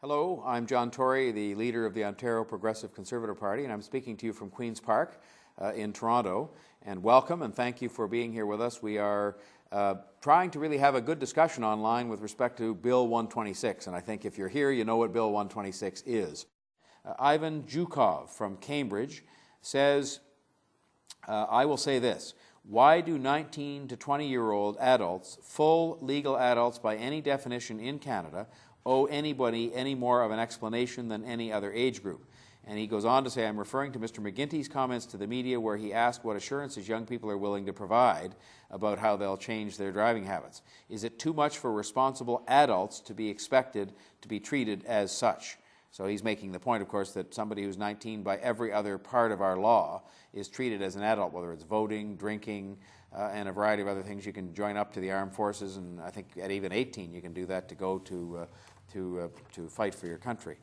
Hello, I'm John Tory, the leader of the Ontario Progressive Conservative Party, and I'm speaking to you from Queen's Park in Toronto. And welcome, and thank you for being here with us. We are trying to really have a good discussion online with respect to Bill 126, and I think if you're here, you know what Bill 126 is. Ivan Zhukov from Cambridge says, I will say this: why do 19 to 20-year-old adults, full legal adults by any definition in Canada, owe anybody any more of an explanation than any other age group? And he goes on to say, I'm referring to Mr. McGuinty's comments to the media where he asked what assurances young people are willing to provide about how they'll change their driving habits. Is it too much for responsible adults to be expected to be treated as such? So he's making the point, of course, that somebody who's 19 by every other part of our law is treated as an adult, whether it's voting, drinking, and a variety of other things. You can join up to the armed forces, and I think at even 18 you can do that to go to fight for your country.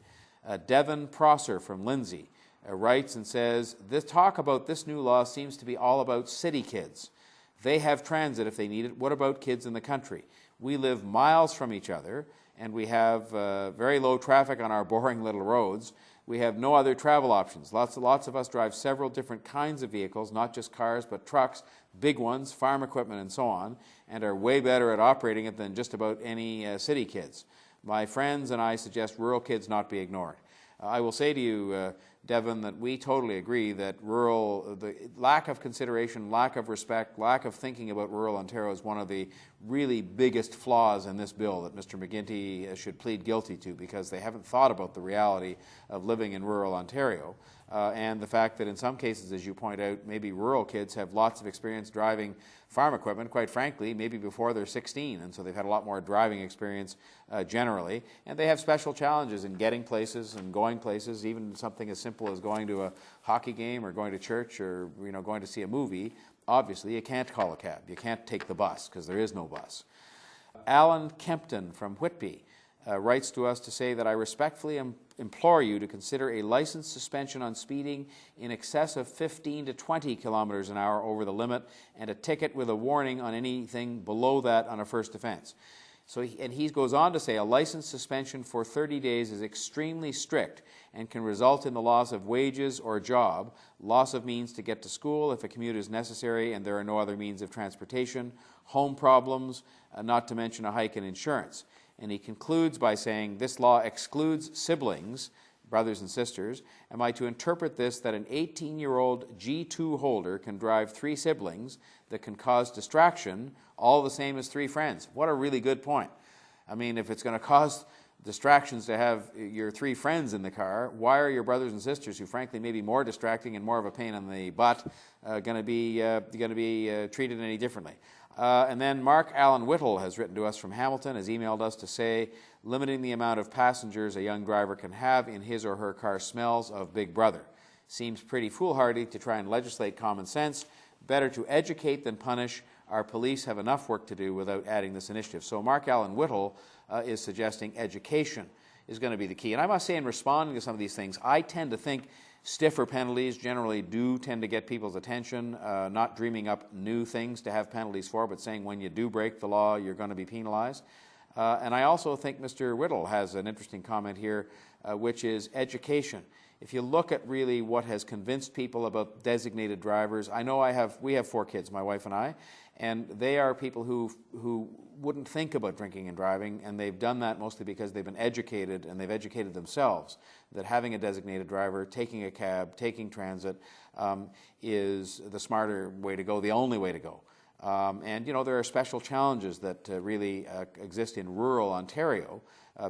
Devin Prosser from Lindsay writes and says, this talk about this new law seems to be all about city kids. They have transit if they need it. What about kids in the country? We live miles from each other, and we have very low traffic on our boring little roads. We have no other travel options. Lots of us drive several different kinds of vehicles, not just cars, but trucks, big ones, farm equipment, and so on, and are way better at operating it than just about any city kids. My friends and I suggest rural kids not be ignored. I will say to you, Devin, that we totally agree that the lack of consideration, lack of respect, lack of thinking about rural Ontario is one of the really biggest flaws in this bill that Mr. McGuinty should plead guilty to, because they haven't thought about the reality of living in rural Ontario. And the fact that in some cases, as you point out, maybe rural kids have lots of experience driving farm equipment, quite frankly, maybe before they're 16, and so they've had a lot more driving experience generally, and they have special challenges in getting places and going places, even something as simple as going to a hockey game or going to church or going to see a movie. Obviously, you can't call a cab. You can't take the bus because there is no bus. Alan Kempton from Whitby writes to us to say that I respectfully implore you to consider a license suspension on speeding in excess of 15 to 20 kilometers an hour over the limit, and a ticket with a warning on anything below that on a first offense. And he goes on to say a license suspension for 30 days is extremely strict and can result in the loss of wages or job, loss of means to get to school if a commute is necessary and there are no other means of transportation, home problems, not to mention a hike in insurance. And he concludes by saying, this law excludes siblings, brothers and sisters. Am I to interpret this that an 18-year-old G2 holder can drive 3 siblings that can cause distraction, all the same as 3 friends? What a really good point. I mean, if it's going to cause distractions to have your 3 friends in the car, why are your brothers and sisters, who frankly may be more distracting and more of a pain in the butt, going to be treated any differently? And then Mark Allen Whittle has written to us from Hamilton, has emailed us to say limiting the amount of passengers a young driver can have in his or her car smells of Big Brother. Seems pretty foolhardy to try and legislate common sense. Better to educate than punish. Our police have enough work to do without adding this initiative. So Mark Allen Whittle is suggesting education is going to be the key. And I must say, in responding to some of these things, I tend to think stiffer penalties generally do tend to get people's attention, not dreaming up new things to have penalties for, but saying when you do break the law, you're going to be penalized. And I also think Mr. Whittle has an interesting comment here, which is education. If you look at really what has convinced people about designated drivers, I know we have 4 kids, my wife and I, and they are people who wouldn't think about drinking and driving, and they've done that mostly because they've been educated, and they've educated themselves that having a designated driver, taking a cab, taking transit is the smarter way to go, the only way to go. And there are special challenges that really exist in rural Ontario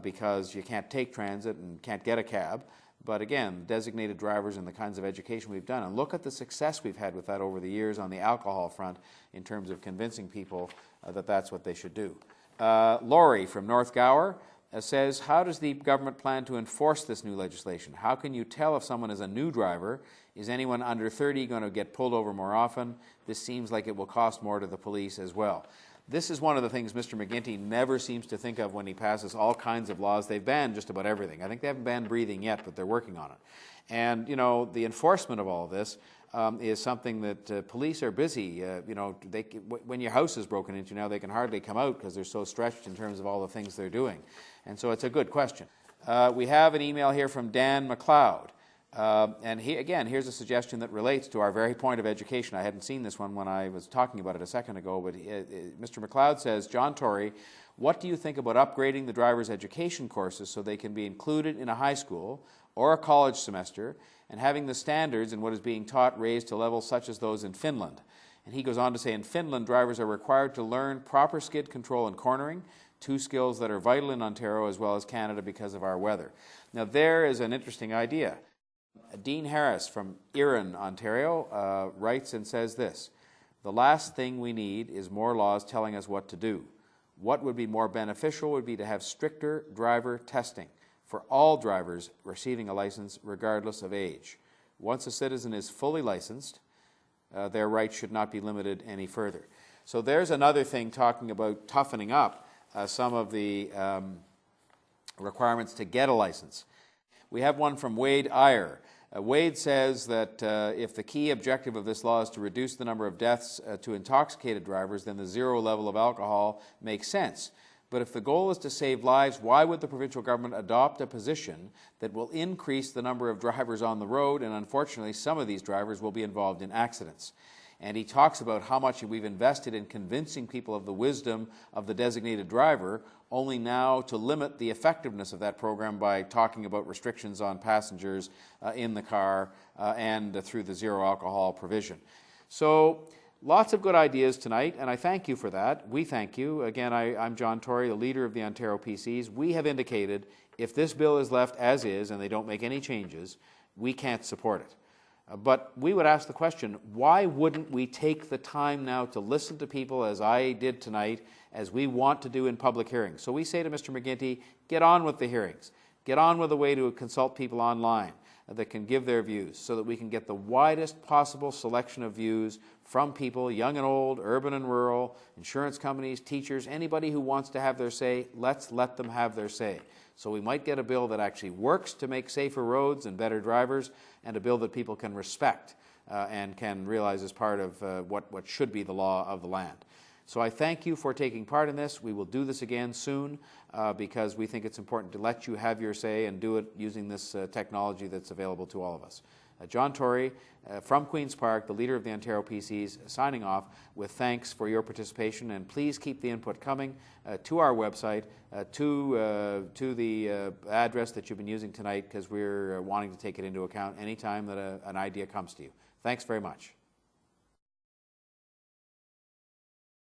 because you can't take transit and can't get a cab. But again, designated drivers and the kinds of education we've done, and look at the success we've had with that over the years on the alcohol front in terms of convincing people that that's what they should do. Laurie from North Gower says, how does the government plan to enforce this new legislation? How can you tell if someone is a new driver? Is anyone under 30 going to get pulled over more often? This seems like it will cost more to the police as well. This is one of the things Mr. McGuinty never seems to think of when he passes all kinds of laws. They've banned just about everything. I think they haven't banned breathing yet, but they're working on it. And, the enforcement of all this is something that police are busy. When your house is broken into now, they can hardly come out because they're so stretched in terms of all the things they're doing. And so it's a good question. We have an email here from Dan McLeod. And again, here's a suggestion that relates to our very point of education. I hadn't seen this one when I was talking about it a second ago, but Mr. McLeod says, John Tory, what do you think about upgrading the driver's education courses so they can be included in a high school or a college semester and having the standards in what is being taught raised to levels such as those in Finland? And he goes on to say, in Finland, drivers are required to learn proper skid control and cornering, two skills that are vital in Ontario as well as Canada because of our weather. Now, there is an interesting idea. Dean Harris from Erin, Ontario, writes and says this: the last thing we need is more laws telling us what to do. What would be more beneficial would be to have stricter driver testing for all drivers receiving a license regardless of age. Once a citizen is fully licensed, their rights should not be limited any further. So there's another thing talking about toughening up some of the requirements to get a license. We have one from Wade Iyer. Wade says that if the key objective of this law is to reduce the number of deaths to intoxicated drivers, then the zero level of alcohol makes sense. But if the goal is to save lives, why would the provincial government adopt a position that will increase the number of drivers on the road? And unfortunately, some of these drivers will be involved in accidents. And he talks about how much we've invested in convincing people of the wisdom of the designated driver, only now to limit the effectiveness of that program by talking about restrictions on passengers in the car and through the zero alcohol provision. So lots of good ideas tonight, and I thank you for that. We thank you. Again, I'm John Tory, the leader of the Ontario PCs. We have indicated if this bill is left as is and they don't make any changes, we can't support it. But we would ask the question, why wouldn't we take the time now to listen to people as I did tonight, as we want to do in public hearings? So we say to Mr. McGuinty, get on with the hearings. Get on with a way to consult people online that can give their views so that we can get the widest possible selection of views from people, young and old, urban and rural, insurance companies, teachers, anybody who wants to have their say. Let's let them have their say. So we might get a bill that actually works to make safer roads and better drivers, and a bill that people can respect and can realize is part of what should be the law of the land. So I thank you for taking part in this. We will do this again soon because we think it's important to let you have your say and do it using this technology that's available to all of us. John Tory from Queen's Park, the leader of the Ontario PCs, signing off with thanks for your participation, and please keep the input coming to our website, to the address that you've been using tonight, because we're wanting to take it into account anytime that an idea comes to you. Thanks very much.